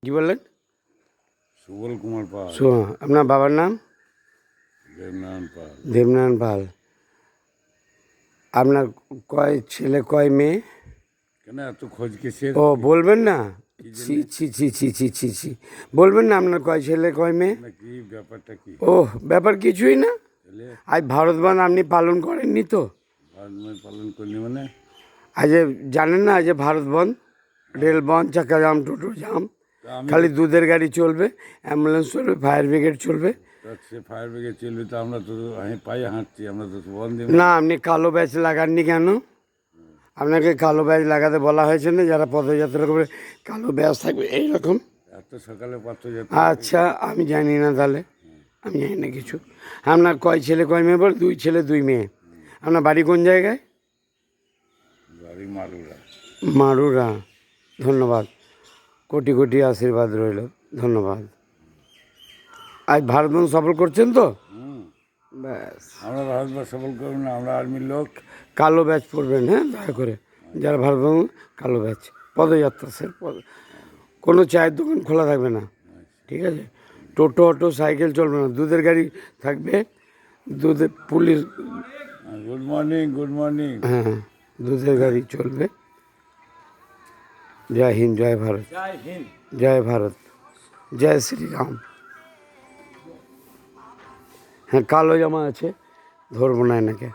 কি বললেন? সুবল কুমার পাল। আপনার বাবার নাম? দেবনারায়ণ পাল। দেবনারায়ণ পাল। আপনার কয় ছেলে কয় মেয়ে? কেন এত খোঁজ কিসের? ও বলবেন না? কি ছি জন্যে? ছি ছি ছি ছি ছি ছি বলবেন না আপনার কয় ছেলে কয় মেয়ে? না, কি ব্যাপারটা কি? ব্যাপার কিছুই না। তাহলে আজ ভারত বন্ধ আপনি পালন করেননি তো? ভারত পালন করলি মানে? আজ জানেন না, আজ ভারত বন্ধ, রেল বন্ধ, চাকা জাম, টোটো জাম, তা আমি খালি দুধের গাড়ি চলবে, অ্যাম্বুলেন্স চলবে, ফায়ার ব্রিগেড চলবে। তা সে ফায়ার ব্রিগেড চলবে, তো আমরা তো পায়ে হাঁটছি, আমরা তো বন্ধ না, আপনি কালো ব্যাচ লাগাননি কেন? আপনাকে কালো ব্যাচ লাগাতে বলা হয়েছে না? যারা পদযাত্রা করবে কালো ব্যাচ থাকবে এইরকম। এত সকালে পথযাত্রা? আচ্ছা, আমি জানি না তাহলে, আমি জানি না কিছু। আপনার কয় ছেলে কয় মেয়ে? বল, 2 ছেলে 2 মেয়ে। আপনার বাড়ি কোন জায়গায়? বাড়ি মারুরা। মারুরা। ধন্যবাদ, কোটি কোটি আশীর্বাদ রইল, ধন্যবাদ। আজ ভারত বন্ধ সফল করছেন তো? ব্যাস। আমরা ভারতবর্ষ সফল করব না, আমরা আর্মির লোক। কালো ব্যাচ পরবেন, হ্যাঁ, দয়া করে। যারা ভারত বন্ধ, কালো ব্যাচ, পদযাত্রা স্যার, কোনো চায়ের দোকান খোলা থাকবে না, ঠিক আছে? টোটো অটো সাইকেল চলবে না, দুধের গাড়ি থাকবে, দুধের police, good morning, good morning. হ্যাঁ, দুধের গাড়ি চলবে। জয় হিন্দ, জয় ভারত, জয় হিন্দ। জয় ভারত, জয় শ্রীরাম। হ্যাঁ, কালো জামা আছে, ধরবো না এনাকে।